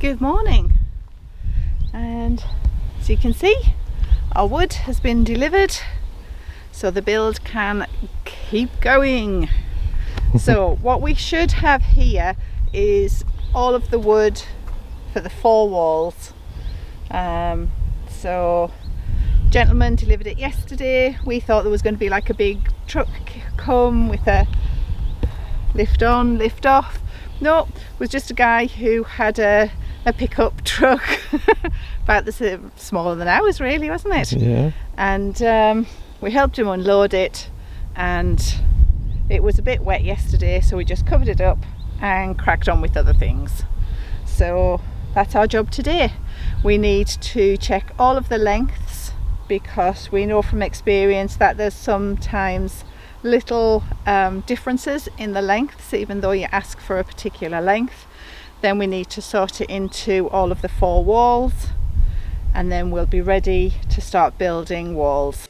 Good morning, and as you can see, our wood has been delivered so the build can keep going. So what we should have here is all of the wood for the 4 walls. So gentleman delivered it yesterday. We thought there was going to be like a big truck come with a lift on, lift off. No, it was just a guy who had a pickup truck about the smaller than ours really, wasn't it? Yeah. And we helped him unload it, and it was a bit wet yesterday, so we just covered it up and cracked on with other things. So that's our job today. We need to check all of the lengths because we know from experience that there's sometimes little differences in the lengths even though you ask for a particular length. Then we need to sort it into all of the 4 walls, and then we'll be ready to start building walls.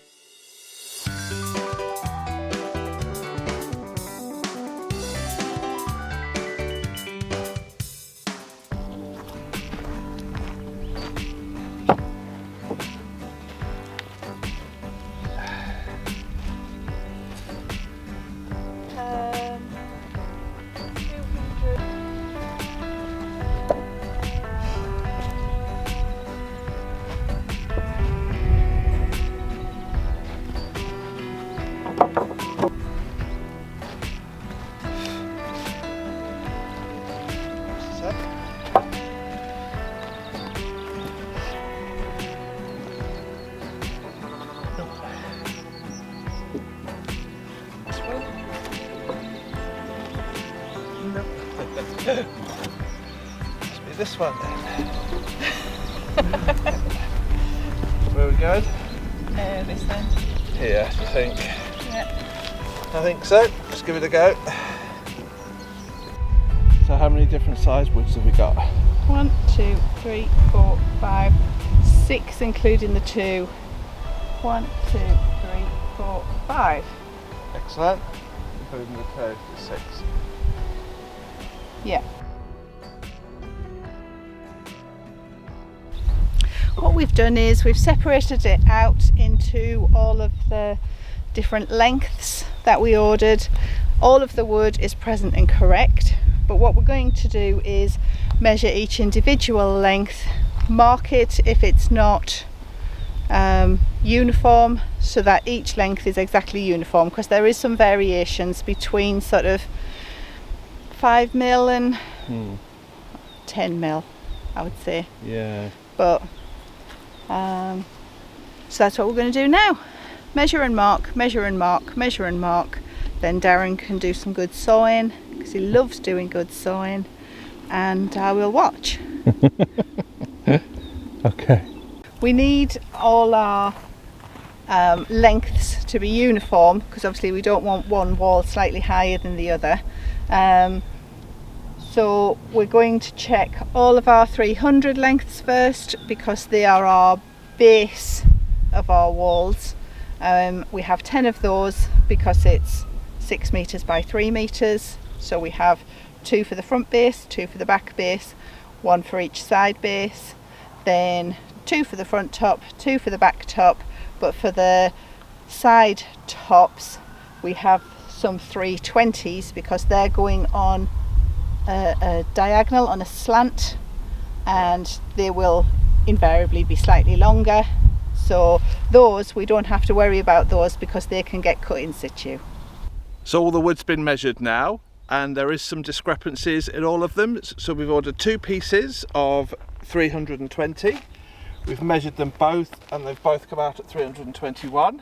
Must be this one then. Where are we going? This then. Here, I think. Yeah. I think so. Let's give it a go. So how many different size woods have we got? 1, 2, 3, 4, 5, 6 including the 2. 1, 2, 3, 4, 5. Excellent. Including the 2, 6. Yeah. What we've done is we've separated it out into all of the different lengths that we ordered. All of the wood is present and correct, but what we're going to do is measure each individual length, mark it if it's not uniform, so that each length is exactly uniform, because there is some variations between sort of 5 mil and 10 mil, I would say. Yeah. But so that's what we're going to do now. Measure and mark, measure and mark, measure and mark. Then Darren can do some good sewing because he loves doing good sewing, and I will watch. Okay. We need all our lengths to be uniform because obviously we don't want one wall slightly higher than the other. So we're going to check all of our 300 lengths first because they are our base of our walls. We have 10 of those because it's 6 meters by 3 meters. So we have 2 for the front base, 2 for the back base, 1 for each side base, then 2 for the front top, 2 for the back top. But for the side tops we have some 320s because they're going on a diagonal, on a slant, and they will invariably be slightly longer. So those, we don't have to worry about those because they can get cut in situ. So all the wood's been measured now, and there is some discrepancies in all of them. So we've ordered 2 pieces of 320. We've measured them both and they've both come out at 321.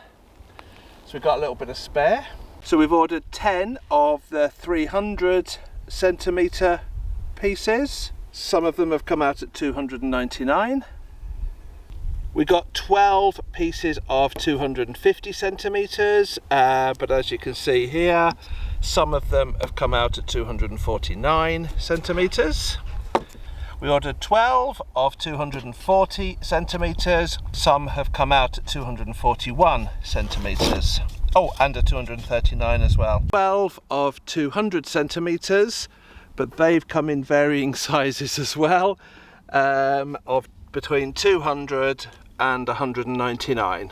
So we've got a little bit of spare. So we've ordered 10 of the 300 centimetre pieces. Some of them have come out at 299. We got 12 pieces of 250 centimetres, but as you can see here, some of them have come out at 249 centimetres. We ordered 12 of 240 centimetres, some have come out at 241 centimetres. Oh, and a 239 as well. 12 of 200 centimetres, but they've come in varying sizes as well. of between 200 and 199.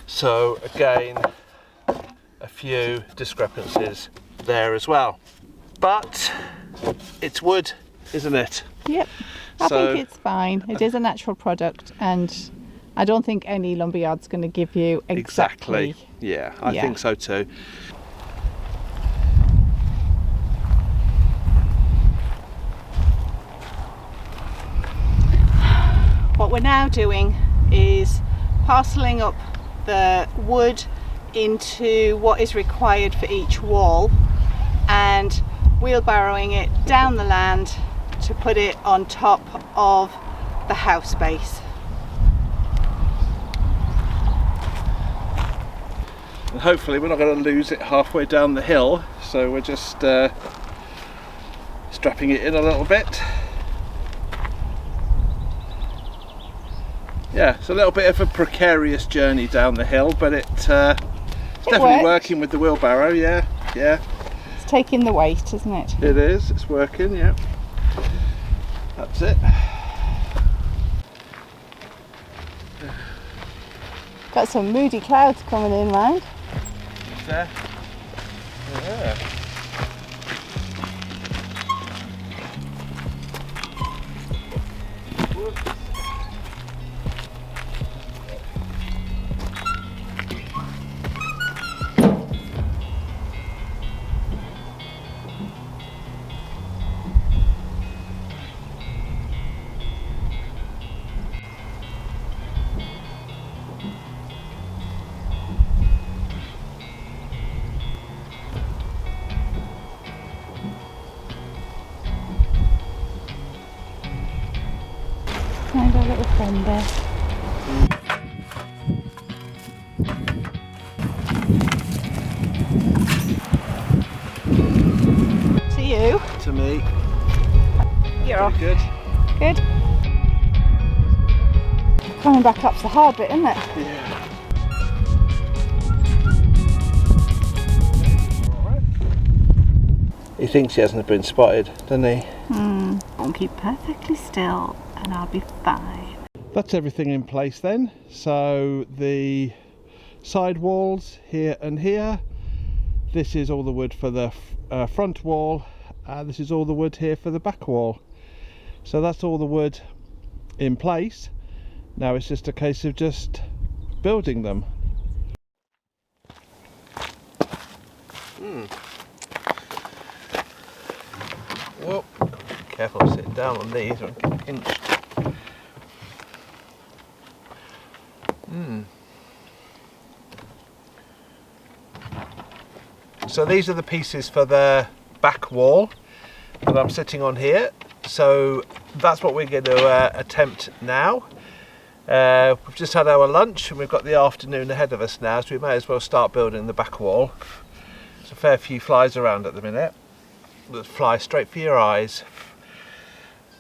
So again, a few discrepancies there as well. But it's wood, isn't it? Yep. I think it's fine. It is a natural product, and I don't think any lumberyard's going to give you exactly. Yeah, I think so too. What we're now doing is parcelling up the wood into what is required for each wall and wheelbarrowing it down the land to put it on top of the house base. And hopefully we're not going to lose it halfway down the hill, so we're just strapping it in a little bit. Yeah, it's a little bit of a precarious journey down the hill, but it's definitely working with the wheelbarrow. Yeah. It's taking the weight, isn't it? It is, it's working, yeah. That's it. Got some moody clouds coming in, mind. There. Yeah. Find our little friend there. To you. To me. You're off. Good. Good. Coming back up's the hard bit, isn't it? Yeah. He thinks he hasn't been spotted, doesn't he? I'll keep perfectly still and I'll be fine. That's everything in place then. So the side walls here and here. This is all the wood for the front wall. This is all the wood here for the back wall. So that's all the wood in place. Now it's just a case of just building them. Oh, careful sitting down on these or get pinched. So these are the pieces for the back wall that I'm sitting on here. So that's what we're going to attempt now. We've just had our lunch and we've got the afternoon ahead of us now, so we may as well start building the back wall. There's a fair few flies around at the minute that fly straight for your eyes.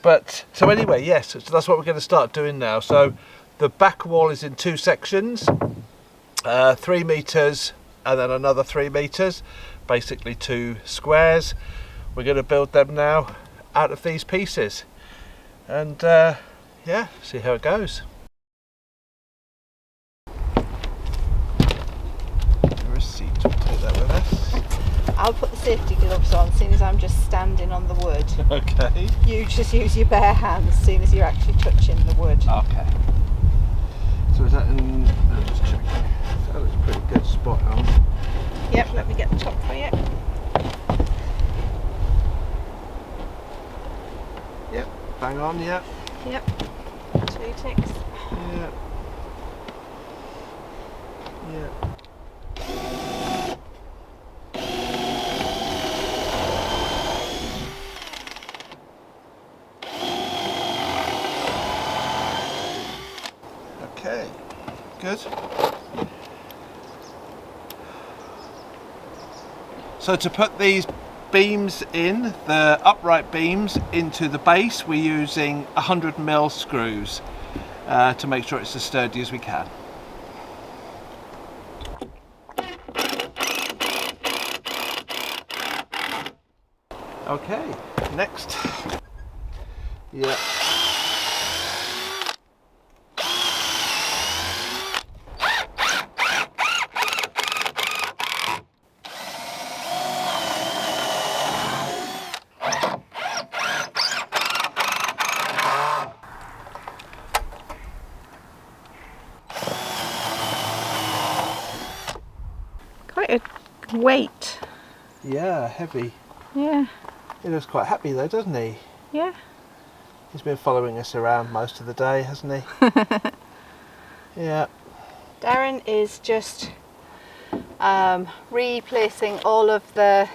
But so anyway, yes, so that's what we're going to start doing now. So the back wall is in two sections, 3 meters and then another 3 meters, basically 2 squares. We're going to build them now out of these pieces, and yeah, see how it goes. There is a seat, we'll take that with us. I'll put the safety gloves on, seeing as I'm just standing on the wood. Okay. You just use your bare hands, seeing as you're actually touching the wood. Okay. So is that in... I'll just check. That looks pretty good spot on. Yep, let me get the top for you. Yep, bang on, yeah. Yep, 2 ticks. Yeah. Yeah. Okay, good. So to put these beams in, the upright beams into the base, we're using 100mm screws to make sure it's as sturdy as we can. Okay, next. Yeah. quite a weight. Yeah, heavy. Yeah, He looks quite happy though, doesn't he? yeah. He's been following us around most of the day, hasn't he? Yeah. Darren is just replacing all of the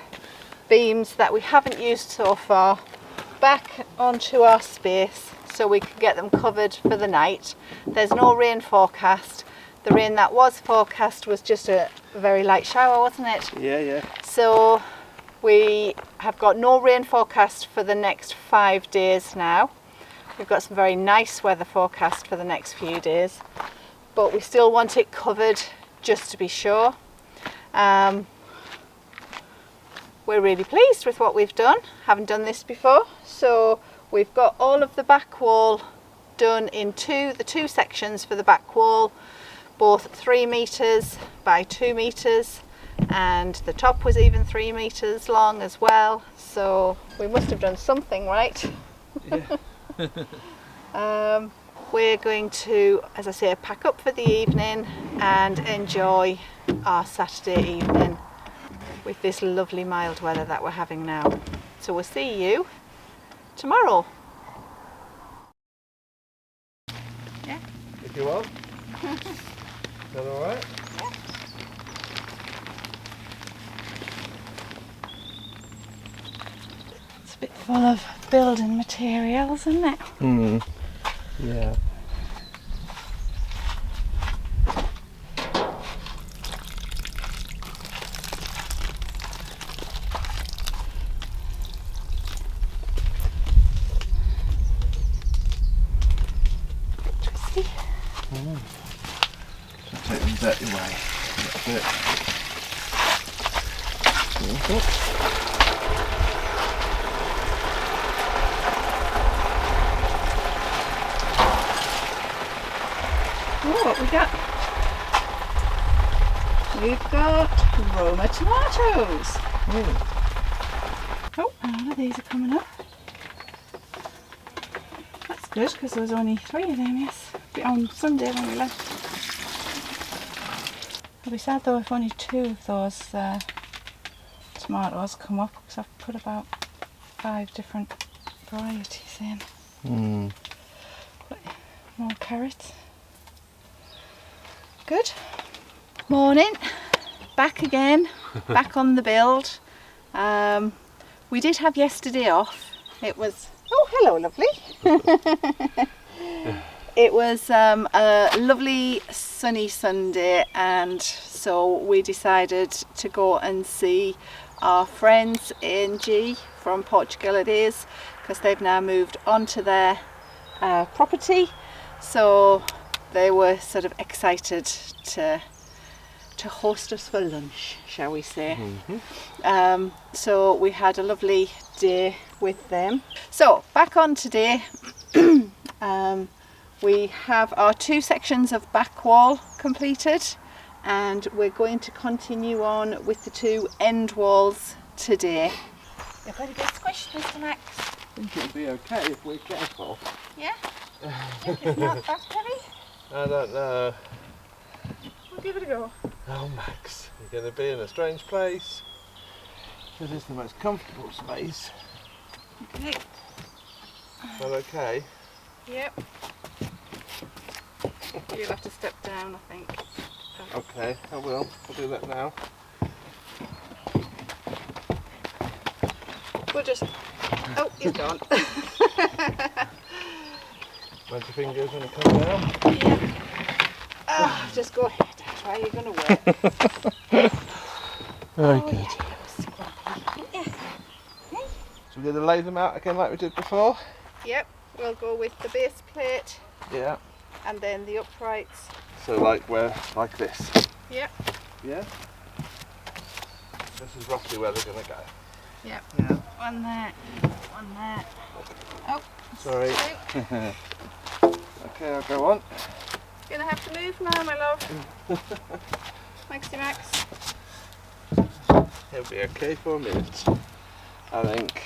beams that we haven't used so far back onto our space so we can get them covered for the night. There's no rain forecast. The rain that was forecast was just a very light shower, wasn't it? Yeah, yeah. So we have got no rain forecast for the next 5 days now. We've got some very nice weather forecast for the next few days, but we still want it covered just to be sure. We're really pleased with what we've done. Haven't done this before, so we've got all of the back wall done in the two sections for the back wall, both 3 meters by 2 meters, and the top was even 3 meters long as well, so we must have done something right. Yeah. We're going to, as I say, pack up for the evening and enjoy our Saturday evening with this lovely mild weather that we're having now. So we'll see you tomorrow. Yeah. If you want. Is that alright? Yeah. It's a bit full of building materials, isn't it? Yeah. Just take them dirty away. That's it. Oh, what we got? We've got Roma tomatoes. Oh, and all of these are coming up. That's good because there was only 3 of them, yes. On Sunday when we left. I'll be sad though if only 2 of those tomatoes come up because I've put about 5 different varieties in. But more carrots. Good. Morning. Back again. Back on the build. We did have yesterday off. It was... Oh, hello, lovely. It was a lovely sunny Sunday, and so we decided to go and see our friends in G from Portugal it is, because they've now moved onto their property, so they were sort of excited to host us for lunch, shall we say. So we had a lovely day with them. So back on today. We have our 2 sections of back wall completed, and we're going to continue on with the 2 end walls today. You're going to get squished, Mr. Max. I think it'll be okay if we're careful. Yeah? I think it's not that heavy. I don't know. We'll give it a go. Oh, Max, you're going to be in a strange place. This is the most comfortable space. Okay. Is that okay? Yep. You'll have to step down, I think. Okay, I will. I'll do that now. We'll just... Oh, he's gone. Where's your fingers when you come down? Yeah. Oh, just go ahead. Try, you're going to work. Very good. Yeah. So we're going to lay them out again like we did before? Yep, we'll go with the base plate. Yeah. And then the uprights. So like like this? Yep. Yeah? This is roughly where they're going to go. Yep. Yeah. One there, one there. Oh, sorry. Okay, I'll go on. You're going to have to move now, my love. Maxie Max. He'll be okay for a minute, I think.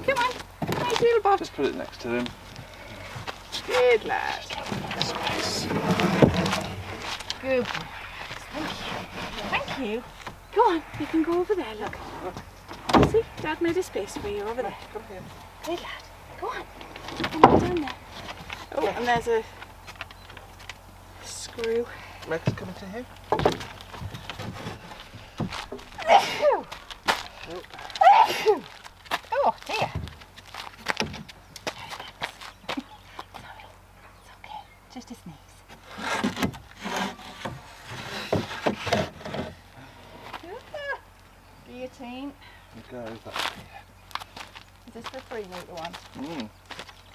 Come on, nice little Bob. Just put it next to him. Good lad. Space. Good boy. Thank you. you. Go on, you can go over there, look. See, Dad made a space for you over there. Come here. Good lad. Go on. Come on down there. Oh, and there's a screw. Meg's coming to here. Oh dear. It's okay. Just a sneeze. Guillotine. Goes that. Is this the 3 metre one? Mm.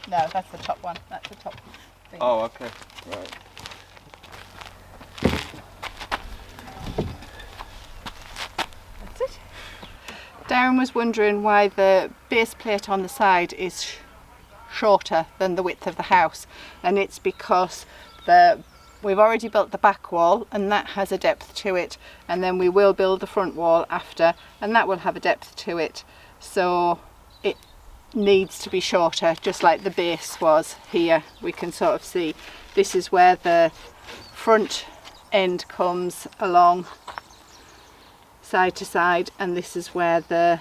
No, that's the top one. That's the top thing. Oh, okay. Right. That's it. Darren was wondering why the base plate on the side is shorter than the width of the house, and it's because we've already built the back wall and that has a depth to it, and then we will build the front wall after and that will have a depth to it, so it needs to be shorter, just like the base was here. We can sort of see this is where the front end comes along side to side, and this is where the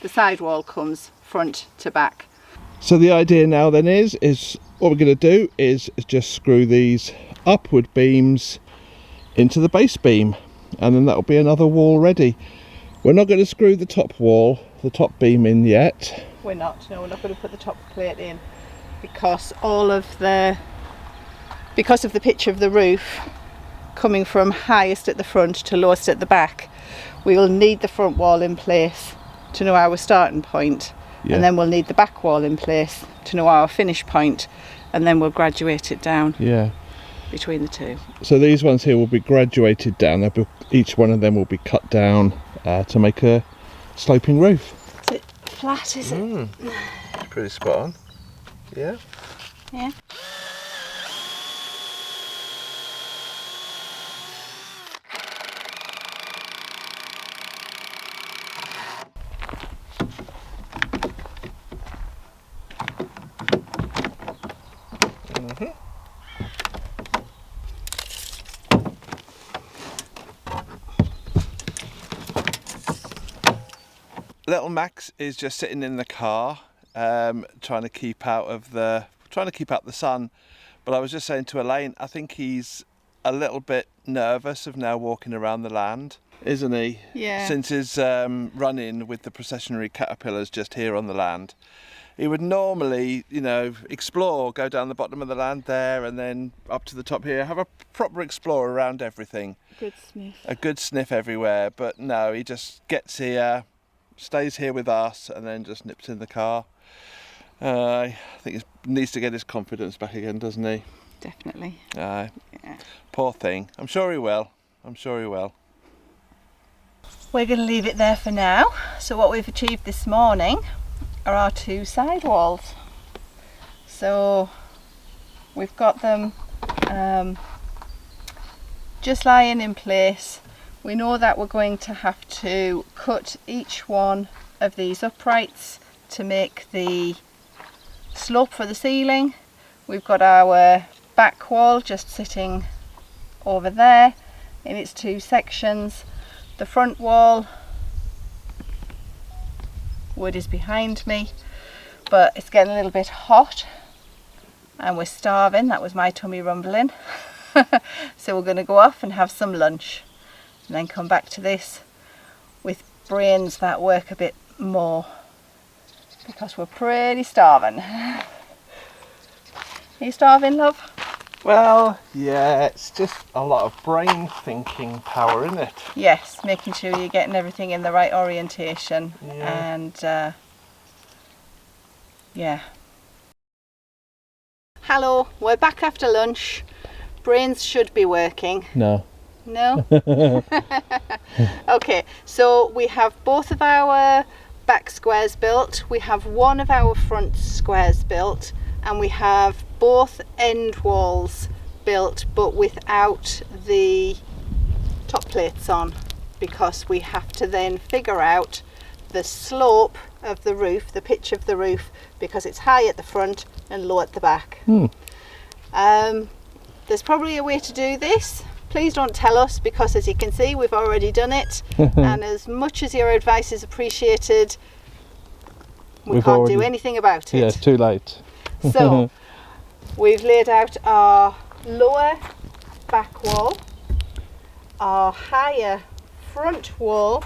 side wall comes front to back. So the idea now then is what we're going to do is just screw these upward beams into the base beam, and then that'll be another wall ready. We're not going to screw the top beam in yet. We're not going to put the top plate in because of the pitch of the roof coming from highest at the front to lowest at the back. We will need the front wall in place to know our starting point. Yeah. And then we'll need the back wall in place to know our finish point, and then we'll graduate it down between the two. So these ones here will be graduated down. Each one of them will be cut down to make a sloping roof. Is it flat, is it? Pretty spot on. Yeah. Yeah. Little Max is just sitting in the car, trying to keep out the sun. But I was just saying to Elaine, I think he's a little bit nervous of now walking around the land, isn't he? Yeah. Since his run-in with the processionary caterpillars just here on the land, he would normally, explore, go down the bottom of the land there, and then up to the top here, have a proper explore around everything. Good sniff. A good sniff everywhere. But no, he just gets here, stays here with us, and then just nips in the car. I think he needs to get his confidence back again, doesn't he? Definitely. Yeah. Poor thing. I'm sure he will. We're going to leave it there for now. So what we've achieved this morning are our 2 side walls. So we've got them just lying in place. We know that we're going to have to cut each one of these uprights to make the slope for the ceiling. We've got our back wall just sitting over there in its 2 sections. The front wall, wood is behind me, but it's getting a little bit hot and we're starving. That was my tummy rumbling. So we're going to go off and have some lunch, and then come back to this with brains that work a bit more, because we're pretty starving. Are you starving, love? Well, yeah, it's just a lot of brain thinking power, isn't it? Yes, making sure you're getting everything in the right orientation. Yeah. And yeah. Hello, we're back after lunch. Brains should be working. No. No? Okay, so we have both of our back squares built, we have one of our front squares built, and we have both end walls built, but without the top plates on, because we have to then figure out the slope of the roof, the pitch of the roof, because it's high at the front and low at the back. There's probably a way to do this, please don't tell us, because as you can see we've already done it. And as much as your advice is appreciated, we can't do anything about it. Yeah, too late. So we've laid out our lower back wall, our higher front wall,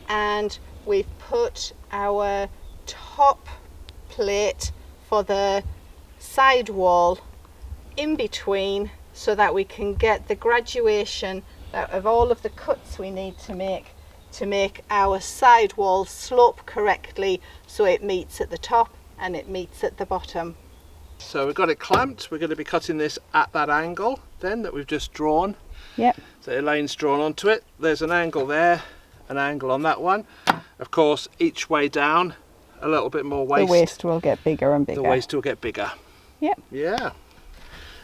and we've put our top plate for the side wall in between, so that we can get the graduation out of all of the cuts we need to make our side wall slope correctly, so it meets at the top and it meets at the bottom. So we've got it clamped. We're going to be cutting this at that angle then that we've just drawn. Yep. So Elaine's drawn onto it. There's an angle there, an angle on that one. Of course, each way down a little bit more waste. The waist will get bigger and bigger. The waist will get bigger. Yep. Yeah.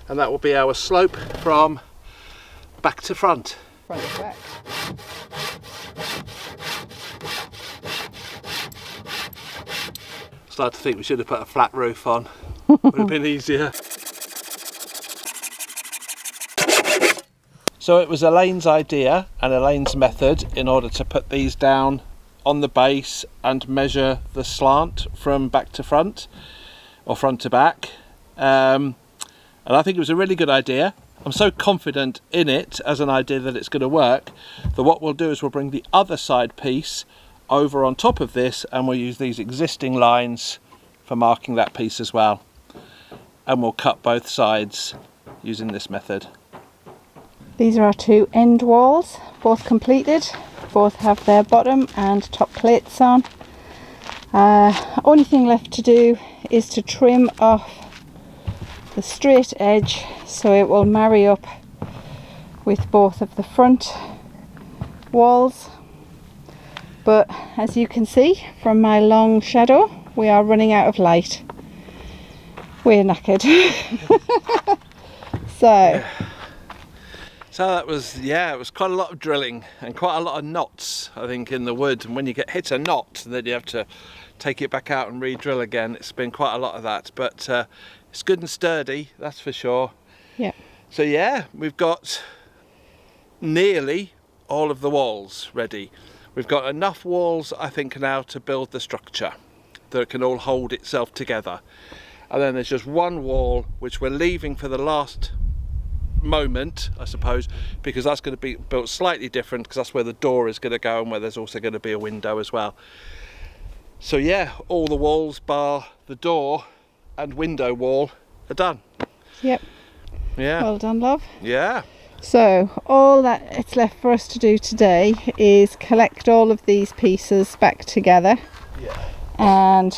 And that will be our slope from back to front. Front to back. Start to think we should have put a flat roof on. Would have been easier. So it was Elaine's idea and Elaine's method in order to put these down on the base and measure the slant from back to front, or front to back. And I think it was a really good idea. I'm so confident in it as an idea that it's going to work, that what we'll do is we'll bring the other side piece over on top of this, and we'll use these existing lines for marking that piece as well. And we'll cut both sides using this method. These are our two end walls, both completed. Both have their bottom and top plates on. Only thing left to do is to trim off the straight edge so it will marry up with both of the front walls. But as you can see from my long shadow, we are running out of light. We're knackered. So that was, yeah, it was quite a lot of drilling and quite a lot of knots, I think, in the wood. And when you get hit a knot, then you have to take it back out and re-drill again. It's been quite a lot of that, but it's good and sturdy, that's for sure. Yeah. So yeah, we've got nearly all of the walls ready. We've got enough walls, I think, now to build the structure that it can all hold itself together. And then there's just one wall which we're leaving for the last moment, I suppose, because that's going to be built slightly different, because that's where the door is going to go and where there's also going to be a window as well. So yeah, all the walls bar the door and window wall are done. Yep. Yeah. Well done, love. Yeah. So all that it's left for us to do today is collect all of these pieces back together. Yeah. And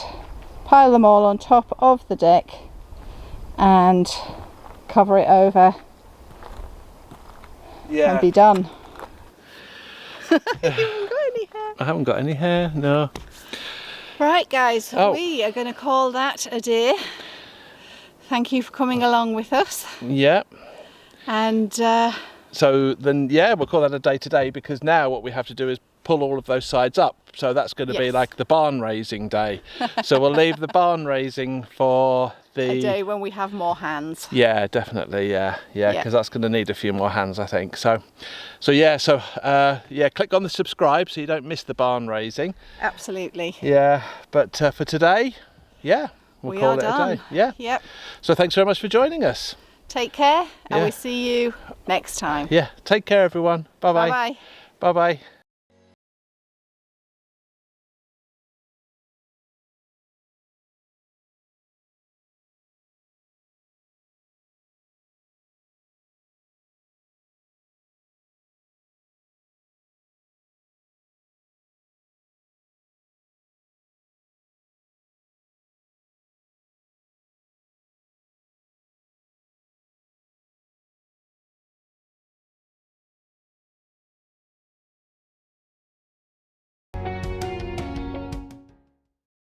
pile them all on top of the deck and cover it over. Yeah. And be done. You haven't got any hair. I haven't got any hair, no. Right guys, Oh. we are going to call that a day. Thank you for coming along with us. Yeah. And So then, yeah, we'll call that a day today, because now what we have to do is pull all of those sides up. So that's going to be Yes. like the barn raising day. So we'll leave the barn raising for a day when we have more hands. Yeah, definitely. Yeah, Yeah. because that's going to need a few more hands, I think. So yeah, click on the subscribe so you don't miss the barn raising. Absolutely. Yeah, but for today, yeah, we'll We call are it done. a day. Yeah. Yep. So thanks very much for joining us. Take care, and Yeah. we'll see you next time. Yeah, take care, everyone. Bye bye. Bye bye. Bye bye.